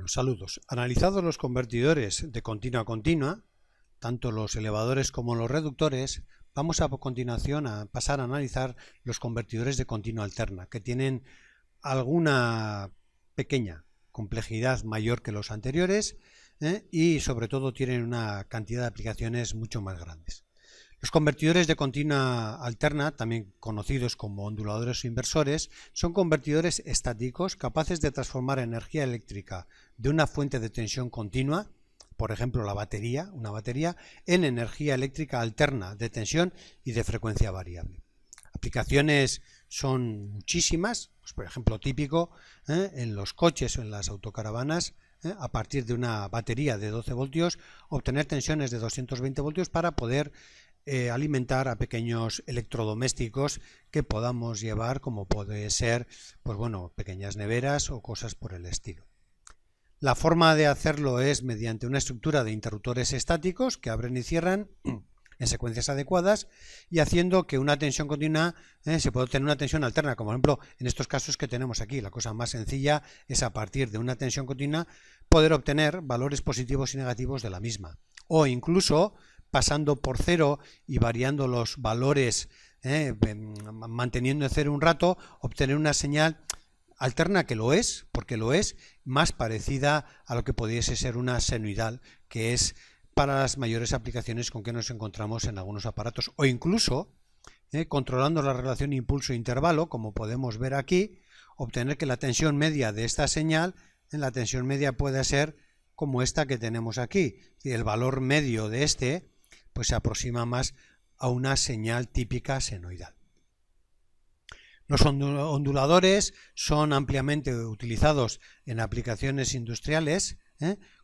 Bueno, saludos. Analizados los convertidores de continua a continua, tanto los elevadores como los reductores, vamos a continuación a pasar a analizar los convertidores de continua alterna, que tienen alguna pequeña complejidad mayor que los anteriores y sobre todo tienen una cantidad de aplicaciones mucho más grandes. Los convertidores de continua alterna, también conocidos como onduladores o inversores, son convertidores estáticos capaces de transformar energía eléctrica de una fuente de tensión continua, por ejemplo una batería, en energía eléctrica alterna de tensión y de frecuencia variable. Aplicaciones son muchísimas, pues por ejemplo típico en los coches o en las autocaravanas, a partir de una batería de 12 voltios, obtener tensiones de 220 voltios para poder alimentar a pequeños electrodomésticos que podamos llevar, como puede ser pequeñas neveras o cosas por el estilo. La forma de hacerlo es mediante una estructura de interruptores estáticos que abren y cierran en secuencias adecuadas y haciendo que una tensión continua se pueda obtener una tensión alterna, como por ejemplo en estos casos que tenemos aquí. La cosa más sencilla es a partir de una tensión continua poder obtener valores positivos y negativos de la misma, o incluso pasando por cero y variando los valores, manteniendo en cero un rato, obtener una señal alterna que lo es, porque lo es, más parecida a lo que pudiese ser una senoidal, que es para las mayores aplicaciones con que nos encontramos en algunos aparatos, o incluso controlando la relación impulso-intervalo, como podemos ver aquí, obtener que la tensión media de esta señal, la tensión media puede ser como esta que tenemos aquí, y el valor medio de este pues se aproxima más a una señal típica senoidal. Los onduladores son ampliamente utilizados en aplicaciones industriales,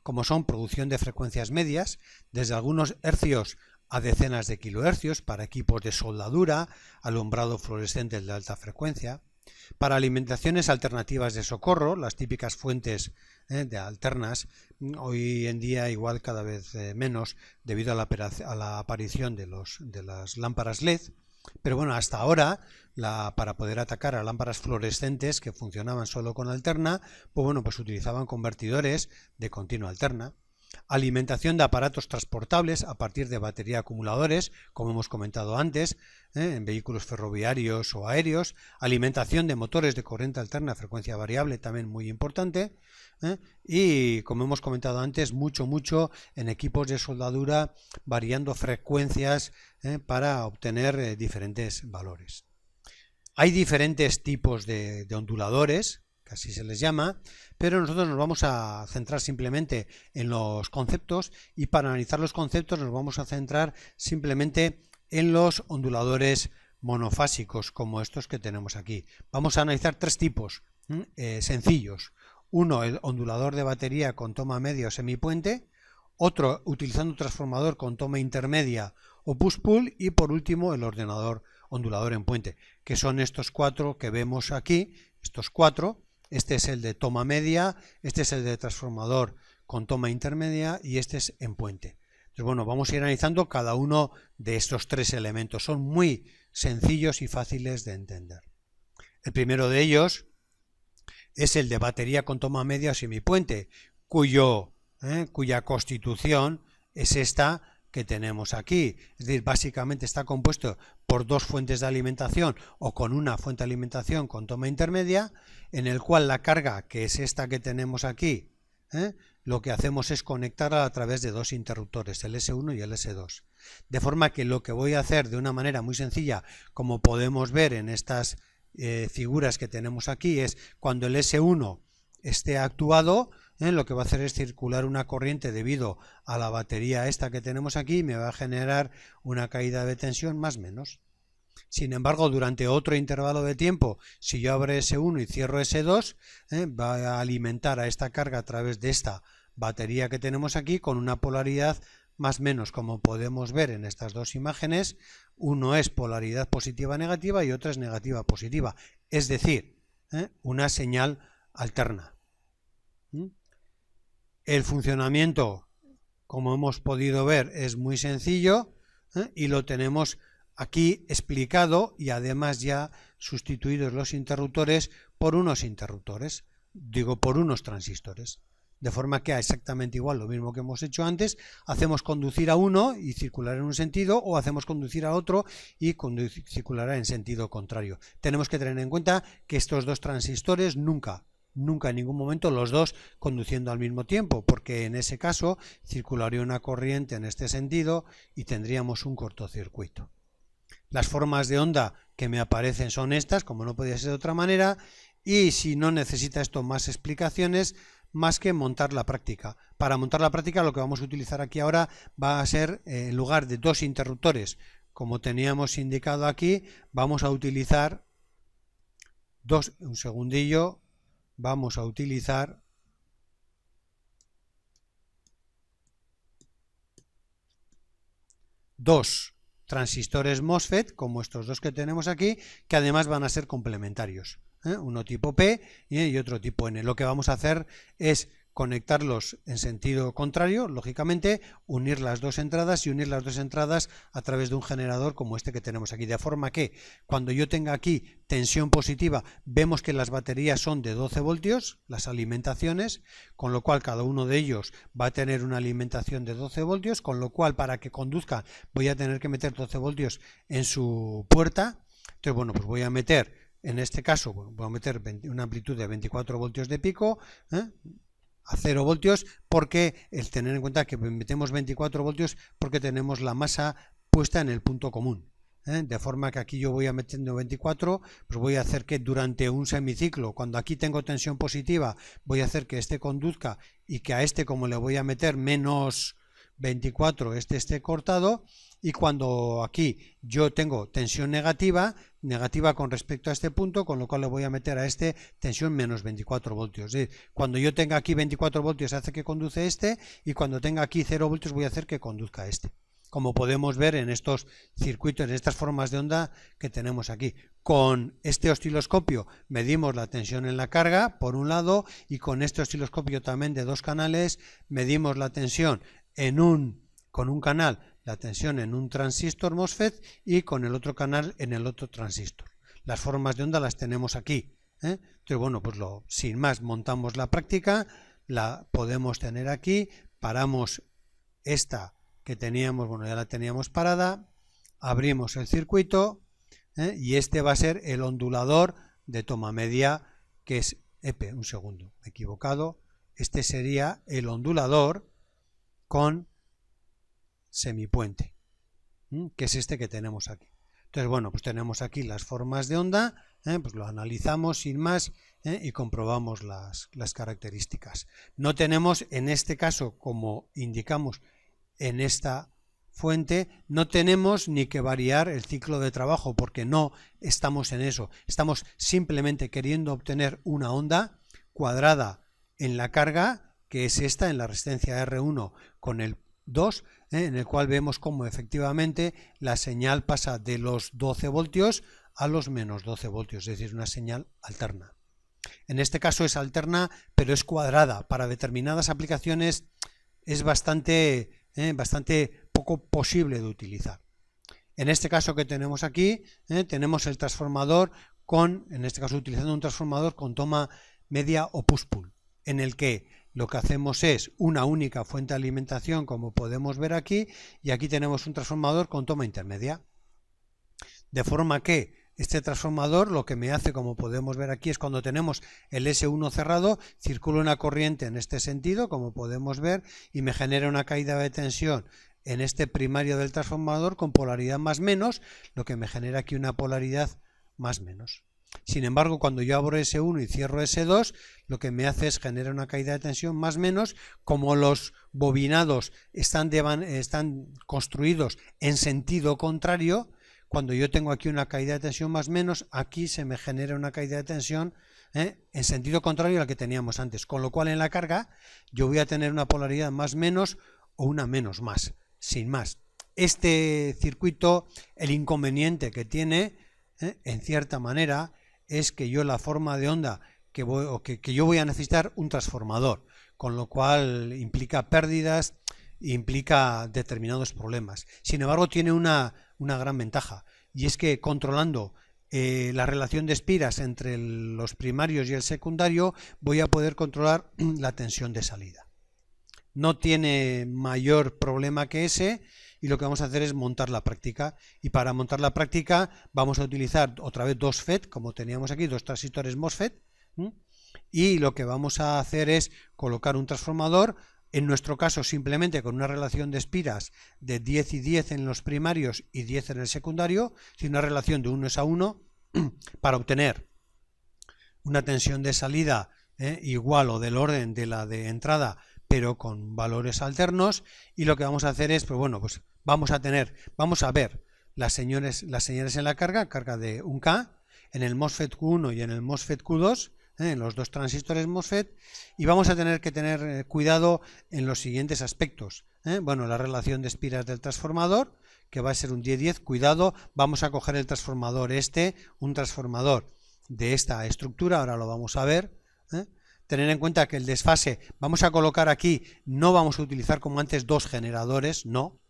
como son producción de frecuencias medias, desde algunos hercios a decenas de kilohercios, para equipos de soldadura, alumbrado fluorescente de alta frecuencia, para alimentaciones alternativas de socorro, las típicas fuentes de alternas, hoy en día igual cada vez menos debido a la aparición de las lámparas LED, pero bueno, hasta ahora para poder atacar a lámparas fluorescentes que funcionaban solo con alterna, pues utilizaban convertidores de continua alterna. Alimentación de aparatos transportables a partir de batería acumuladores, como hemos comentado antes, en vehículos ferroviarios o aéreos. Alimentación de motores de corriente alterna a frecuencia variable, también muy importante. Y como hemos comentado antes, mucho en equipos de soldadura, variando frecuencias para obtener diferentes valores. Hay diferentes tipos de onduladores, así se les llama, pero nosotros nos vamos a centrar simplemente en los conceptos, y para analizar los conceptos nos vamos a centrar simplemente en los onduladores monofásicos, como estos que tenemos aquí. Vamos a analizar tres tipos sencillos. Uno, el ondulador de batería con toma media o semipuente; otro, utilizando un transformador con toma intermedia o push-pull; y por último, el ondulador en puente, que son estos cuatro que vemos aquí, estos cuatro. Este es el de toma media, este es el de transformador con toma intermedia y este es en puente. Entonces, vamos a ir analizando cada uno de estos tres elementos. Son muy sencillos y fáciles de entender. El primero de ellos es el de batería con toma media o semipuente, cuya constitución es esta que tenemos aquí. Es decir, básicamente está compuesto por dos fuentes de alimentación o con una fuente de alimentación con toma intermedia, en el cual la carga, que es esta que tenemos aquí, lo que hacemos es conectarla a través de dos interruptores, el S1 y el S2. De forma que lo que voy a hacer de una manera muy sencilla, como podemos ver en estas figuras que tenemos aquí, es cuando el S1 esté actuado, lo que va a hacer es circular una corriente debido a la batería esta que tenemos aquí, y me va a generar una caída de tensión más o menos. Sin embargo, durante otro intervalo de tiempo, si yo abro S1 y cierro S2, va a alimentar a esta carga a través de esta batería que tenemos aquí con una polaridad más o menos, como podemos ver en estas dos imágenes. Uno es polaridad positiva negativa y otro es negativa positiva, es decir, una señal alterna. El funcionamiento, como hemos podido ver, es muy sencillo y lo tenemos aquí explicado, y además ya sustituidos los interruptores por unos transistores. de forma que exactamente igual, lo mismo que hemos hecho antes, hacemos conducir a uno y circulará en un sentido, o hacemos conducir a otro y circulará en sentido contrario. Tenemos que tener en cuenta que estos dos transistores nunca en ningún momento los dos conduciendo al mismo tiempo, porque en ese caso circularía una corriente en este sentido y tendríamos un cortocircuito. Las formas de onda que me aparecen son estas, como no podía ser de otra manera, y si no necesita esto más explicaciones, más que montar la práctica. Para montar la práctica lo que vamos a utilizar aquí ahora va a ser, en lugar de dos interruptores, como teníamos indicado aquí, vamos a utilizar un segundillo, vamos a utilizar dos transistores MOSFET, como estos dos que tenemos aquí, que además van a ser complementarios, uno tipo P y otro tipo N. Lo que vamos a hacer es conectarlos en sentido contrario, lógicamente, unir las dos entradas y unir las dos entradas a través de un generador como este que tenemos aquí, de forma que cuando yo tenga aquí tensión positiva, vemos que las baterías son de 12 voltios, las alimentaciones, con lo cual cada uno de ellos va a tener una alimentación de 12 voltios, con lo cual para que conduzca voy a tener que meter 12 voltios en su puerta. Entonces, bueno, pues voy a meter, en este caso, voy a meter una amplitud de 24 voltios de pico, a 0 voltios, porque el tener en cuenta que metemos 24 voltios porque tenemos la masa puesta en el punto común, de forma que aquí yo voy a metiendo 24, pues voy a hacer que durante un semiciclo, cuando aquí tengo tensión positiva, voy a hacer que este conduzca y que a este, como le voy a meter menos 24, este esté cortado, y cuando aquí yo tengo tensión negativa con respecto a este punto, con lo cual le voy a meter a este tensión menos 24 voltios. Cuando yo tenga aquí 24 voltios hace que conduce este, y cuando tenga aquí 0 voltios voy a hacer que conduzca este. Como podemos ver en estos circuitos, en estas formas de onda que tenemos aquí. Con este osciloscopio medimos la tensión en la carga, por un lado, y con este osciloscopio también de dos canales medimos la tensión con un canal, la tensión en un transistor MOSFET, y con el otro canal en el otro transistor. Las formas de onda las tenemos aquí. Entonces, bueno, pues sin más, montamos la práctica, la podemos tener aquí, paramos esta que teníamos, bueno, ya la teníamos parada, abrimos el circuito, y este va a ser el ondulador de toma media, que es EP, un segundo, me he equivocado, este sería el ondulador con semipuente, que es este que tenemos aquí. Entonces, bueno, pues tenemos aquí las formas de onda, pues lo analizamos sin más, y comprobamos las características. No tenemos, en este caso, como indicamos en esta fuente, no tenemos ni que variar el ciclo de trabajo, porque no estamos en eso. Estamos simplemente queriendo obtener una onda cuadrada en la carga, que es esta, en la resistencia R1 con el 2, en el cual vemos cómo efectivamente la señal pasa de los 12 voltios a los menos 12 voltios, es decir, una señal alterna. En este caso es alterna, pero es cuadrada. Para determinadas aplicaciones es bastante poco posible de utilizar. En este caso que tenemos aquí, tenemos el transformador en este caso utilizando un transformador con toma media o push-pull, en el que lo que hacemos es una única fuente de alimentación, como podemos ver aquí, y aquí tenemos un transformador con toma intermedia. De forma que este transformador lo que me hace, como podemos ver aquí, es cuando tenemos el S1 cerrado, circula una corriente en este sentido, como podemos ver, y me genera una caída de tensión en este primario del transformador con polaridad más menos, lo que me genera aquí una polaridad más menos. Sin embargo, cuando yo abro S1 y cierro S2, lo que me hace es generar una caída de tensión más menos. Como los bobinados están construidos en sentido contrario, cuando yo tengo aquí una caída de tensión más menos, aquí se me genera una caída de tensión en sentido contrario a la que teníamos antes. Con lo cual en la carga yo voy a tener una polaridad más menos o una menos más, sin más. Este circuito, el inconveniente que tiene, en cierta manera, es que yo la forma de onda que yo voy a necesitar un transformador, con lo cual implica pérdidas, implica determinados problemas. Sin embargo, tiene una gran ventaja, y es que controlando la relación de espiras entre los primarios y el secundario, voy a poder controlar la tensión de salida. No tiene mayor problema que ese, y lo que vamos a hacer es montar la práctica. Y para montar la práctica vamos a utilizar otra vez dos FET, como teníamos aquí, dos transistores MOSFET, y lo que vamos a hacer es colocar un transformador, en nuestro caso simplemente con una relación de espiras de 10 y 10 en los primarios y 10 en el secundario, sin una relación de 1:1, para obtener una tensión de salida igual o del orden de la de entrada, pero con valores alternos. Y lo que vamos a hacer es, pues bueno, pues vamos a ver las señales en la carga de 1K, en el MOSFET Q1 y en el MOSFET Q2, en los dos transistores MOSFET, y vamos a tener que tener cuidado en los siguientes aspectos. Bueno, la relación de espiras del transformador, que va a ser un 10-10, cuidado, vamos a coger el transformador un transformador de esta estructura, ahora lo vamos a ver. Tener en cuenta que el desfase, vamos a colocar aquí, no vamos a utilizar como antes dos generadores, no.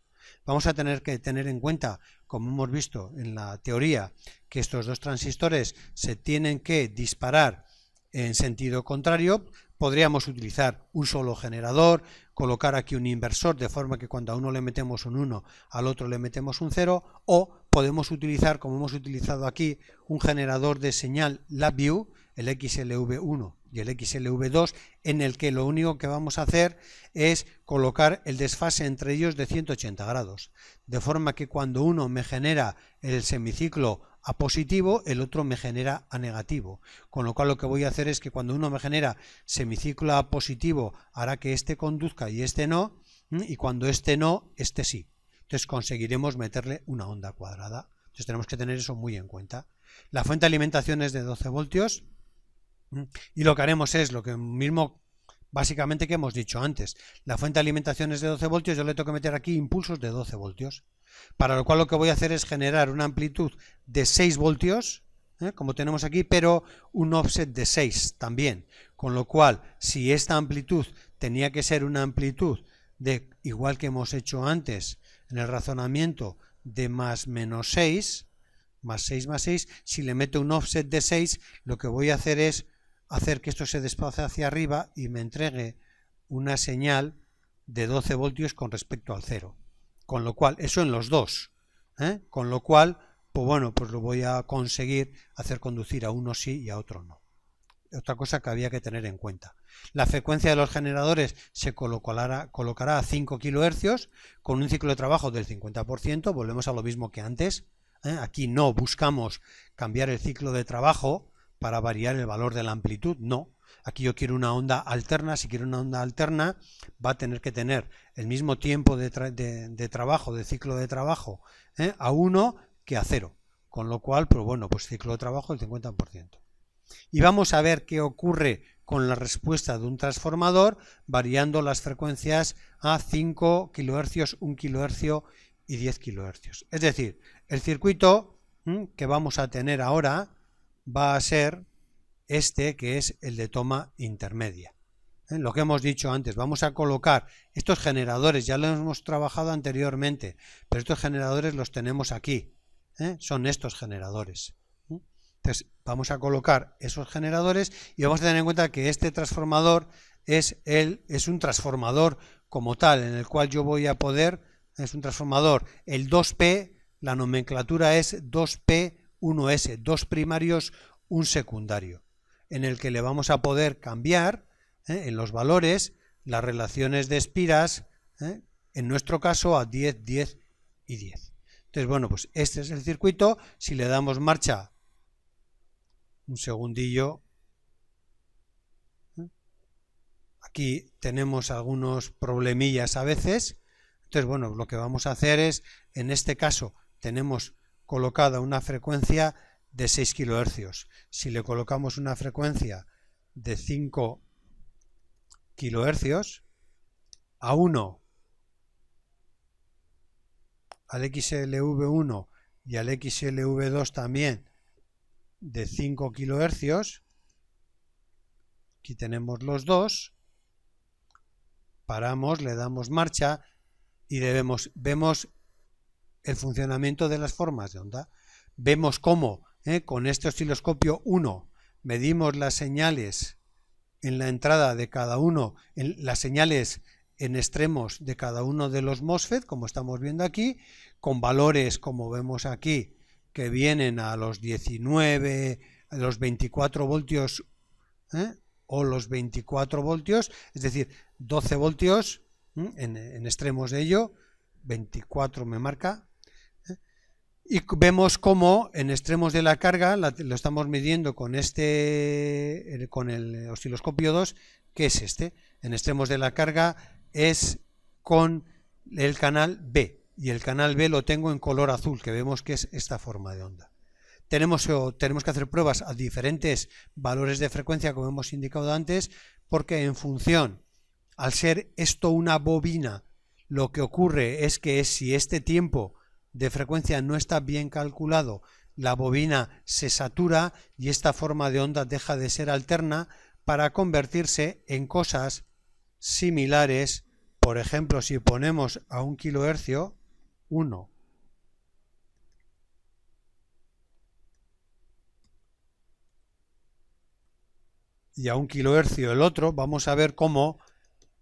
Vamos a tener que tener en cuenta, como hemos visto en la teoría, que estos dos transistores se tienen que disparar en sentido contrario. Podríamos utilizar un solo generador, colocar aquí un inversor, de forma que cuando a uno le metemos un 1, al otro le metemos un 0, o podemos utilizar, como hemos utilizado aquí, un generador de señal LabVIEW, el XLV1 y el XLV2, en el que lo único que vamos a hacer es colocar el desfase entre ellos de 180 grados, de forma que cuando uno me genera el semiciclo a positivo, el otro me genera a negativo, con lo cual lo que voy a hacer es que cuando uno me genera semiciclo a positivo, hará que este conduzca y este no, y cuando este no, este sí. Entonces conseguiremos meterle una onda cuadrada. Entonces tenemos que tener eso muy en cuenta. La fuente de alimentación es de 12 voltios, y lo que haremos es lo que mismo básicamente que hemos dicho antes. La fuente de alimentación es de 12 voltios, yo le tengo que meter aquí impulsos de 12 voltios. Para lo cual lo que voy a hacer es generar una amplitud de 6 voltios, como tenemos aquí, pero un offset de 6 también. Con lo cual, si esta amplitud tenía que ser una amplitud de, igual que hemos hecho antes en el razonamiento, de más menos 6, más 6 más 6, si le meto un offset de 6, lo que voy a hacer es hacer que esto se desplace hacia arriba y me entregue una señal de 12 voltios con respecto al 0. Con lo cual, eso en los dos. Con lo cual, pues bueno, pues lo voy a conseguir hacer conducir a uno sí y a otro no. Otra cosa que había que tener en cuenta. La frecuencia de los generadores se colocará a 5 kHz con un ciclo de trabajo del 50%. Volvemos a lo mismo que antes. Aquí no buscamos cambiar el ciclo de trabajo para variar el valor de la amplitud, no. Aquí yo quiero una onda alterna. Si quiero una onda alterna, va a tener que tener el mismo tiempo de trabajo, de ciclo de trabajo, a 1 que a 0. Con lo cual, pues bueno, pues ciclo de trabajo el 50%. Y vamos a ver qué ocurre con la respuesta de un transformador variando las frecuencias a 5 kHz, 1 kHz y 10 kHz. Es decir, el circuito que vamos a tener ahora va a ser este, que es el de toma intermedia. Lo que hemos dicho antes, vamos a colocar estos generadores, ya lo hemos trabajado anteriormente, pero estos generadores los tenemos aquí, son estos generadores. Entonces vamos a colocar esos generadores y vamos a tener en cuenta que este transformador es un transformador como tal, en el cual yo voy a poder, es un transformador, el 2P, la nomenclatura es 2P1S, dos primarios, un secundario, en el que le vamos a poder cambiar en los valores las relaciones de espiras, en nuestro caso a 10, 10 y 10. Entonces, bueno, pues este es el circuito. Si le damos marcha, un segundillo, aquí tenemos algunos problemillas a veces. Entonces, bueno, lo que vamos a hacer es, en este caso, tenemos colocada una frecuencia de 6 kHz. Si le colocamos una frecuencia de 5 kHz a 1, al XLV1 y al XLV2 también de 5 kHz, aquí tenemos los dos, paramos, le damos marcha y vemos el funcionamiento de las formas de onda. Vemos cómo con este osciloscopio 1 medimos las señales en la entrada de cada uno, las señales en extremos de cada uno de los MOSFET, como estamos viendo aquí, con valores, como vemos aquí, que vienen a los 19, a los 24 voltios, o los 24 voltios, es decir, 12 voltios en extremos de ello, 24 me marca, y vemos cómo en extremos de la carga lo estamos midiendo con con el osciloscopio 2, que es este. En extremos de la carga es con el canal B, y el canal B lo tengo en color azul, que vemos que es esta forma de onda. Tenemos que hacer pruebas a diferentes valores de frecuencia, como hemos indicado antes, porque en función, al ser esto una bobina, lo que ocurre es que si este tiempo de frecuencia no está bien calculado, la bobina se satura y esta forma de onda deja de ser alterna para convertirse en cosas similares. Por ejemplo, si ponemos a 1 kHz 1 y a 1 kHz el otro, vamos a ver cómo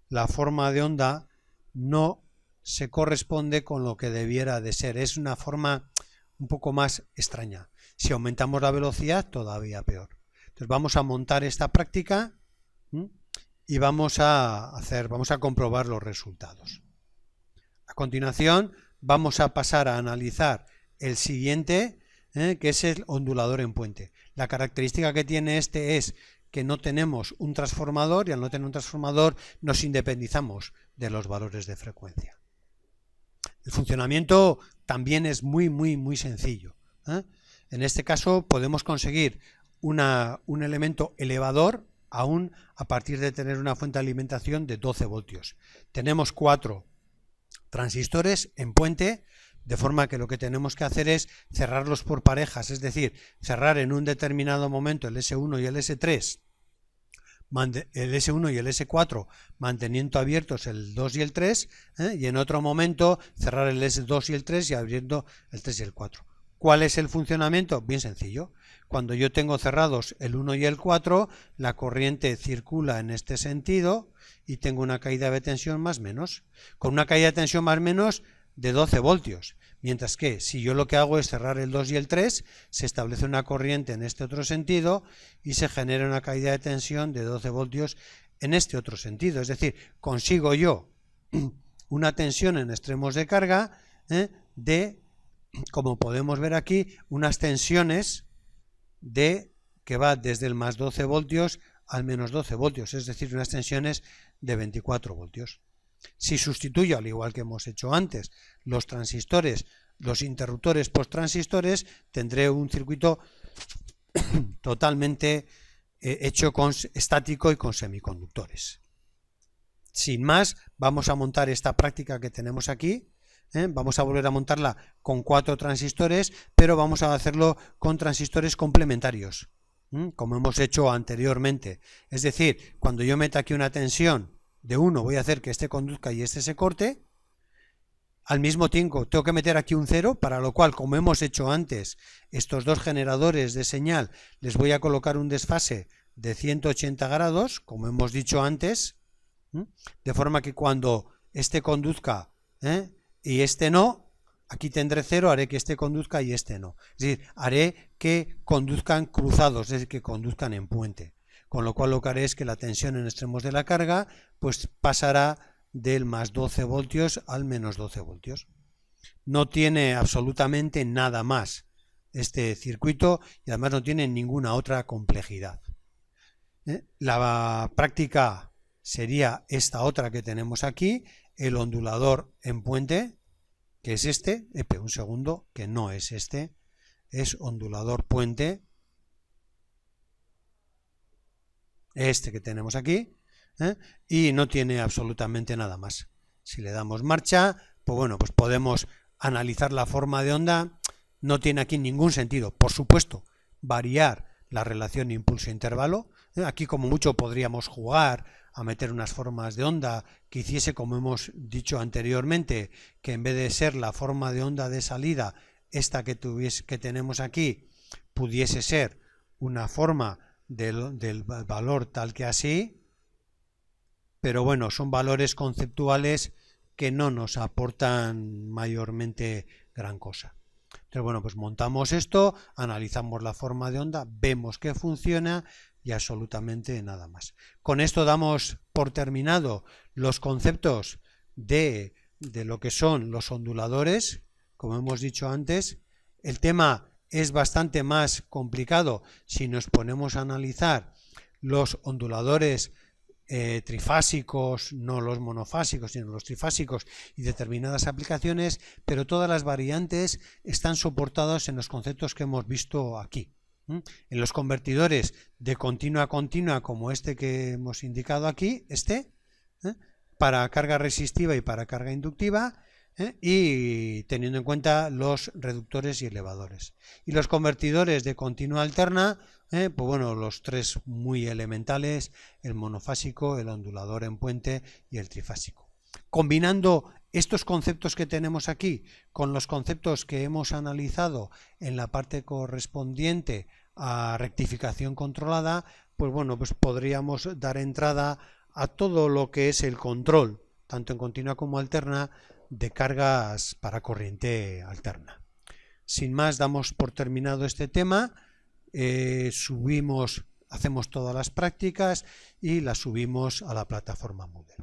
la forma de onda no se corresponde con lo que debiera de ser. Es una forma un poco más extraña. Si aumentamos la velocidad, todavía peor. Entonces vamos a montar esta práctica y vamos a comprobar los resultados. A continuación vamos a pasar a analizar el siguiente, que es el ondulador en puente. La característica que tiene este es que no tenemos un transformador, y al no tener un transformador nos independizamos de los valores de frecuencia. El funcionamiento también es muy sencillo. En este caso podemos conseguir un elemento elevador aún a partir de tener una fuente de alimentación de 12 voltios. Tenemos 4 transistores en puente, de forma que lo que tenemos que hacer es cerrarlos por parejas, es decir, cerrar en un determinado momento el S1 y el S3, el S1 y el S4 manteniendo abiertos el 2 y el 3, y en otro momento cerrar el S2 y el 3 y abriendo el 3 y el 4. ¿Cuál es el funcionamiento? Bien sencillo. Cuando yo tengo cerrados el 1 y el 4, la corriente circula en este sentido y tengo una caída de tensión más menos, con una caída de tensión más menos de 12 voltios. Mientras que si yo lo que hago es cerrar el 2 y el 3, se establece una corriente en este otro sentido y se genera una caída de tensión de 12 voltios en este otro sentido. Es decir, consigo yo una tensión en extremos de carga de, como podemos ver aquí, unas tensiones que va desde el más 12 voltios al menos 12 voltios, es decir, unas tensiones de 24 voltios. Si sustituyo, al igual que hemos hecho antes, los transistores, los interruptores post-transistores, tendré un circuito totalmente hecho estático y con semiconductores. Sin más, vamos a montar esta práctica que tenemos aquí. Vamos a volver a montarla con 4 transistores, pero vamos a hacerlo con transistores complementarios, como hemos hecho anteriormente. Es decir, cuando yo meta aquí una tensión de 1, voy a hacer que este conduzca y este se corte. Al mismo tiempo tengo que meter aquí un 0, para lo cual, como hemos hecho antes, estos dos generadores de señal les voy a colocar un desfase de 180 grados, como hemos dicho antes, de forma que cuando este conduzca y este no, aquí tendré 0, haré que este conduzca y este no. Es decir, haré que conduzcan cruzados, es decir, que conduzcan en puente. Con lo cual lo que haré es que la tensión en extremos de la carga pues pasará del más 12 voltios al menos 12 voltios. No tiene absolutamente nada más este circuito y además no tiene ninguna otra complejidad. La práctica sería esta otra que tenemos aquí, el ondulador en puente, que es este, un segundo, que no es este, es ondulador puente, este que tenemos aquí, y no tiene absolutamente nada más. Si le damos marcha, pues bueno, pues podemos analizar la forma de onda. No tiene aquí ningún sentido, por supuesto, variar la relación impulso-intervalo. Aquí como mucho podríamos jugar a meter unas formas de onda que hiciese, como hemos dicho anteriormente, que en vez de ser la forma de onda de salida, esta que tenemos aquí, pudiese ser una forma del valor tal que así, pero bueno, son valores conceptuales que no nos aportan mayormente gran cosa. Entonces, bueno, pues montamos esto, analizamos la forma de onda, vemos que funciona y absolutamente nada más. Con esto damos por terminado los conceptos de lo que son los onduladores. Como hemos dicho antes, el tema es bastante más complicado si nos ponemos a analizar los onduladores trifásicos, no los monofásicos, sino los trifásicos y determinadas aplicaciones, pero todas las variantes están soportadas en los conceptos que hemos visto aquí. En los convertidores de continua a continua, como este que hemos indicado aquí, para carga resistiva y para carga inductiva, y teniendo en cuenta los reductores y elevadores. Y los convertidores de continua alterna, pues bueno, los tres muy elementales, el monofásico, el ondulador en puente y el trifásico. Combinando estos conceptos que tenemos aquí con los conceptos que hemos analizado en la parte correspondiente a rectificación controlada, pues bueno, pues podríamos dar entrada a todo lo que es el control, tanto en continua como alterna, de cargas para corriente alterna. Sin más, damos por terminado este tema, hacemos todas las prácticas y las subimos a la plataforma Moodle.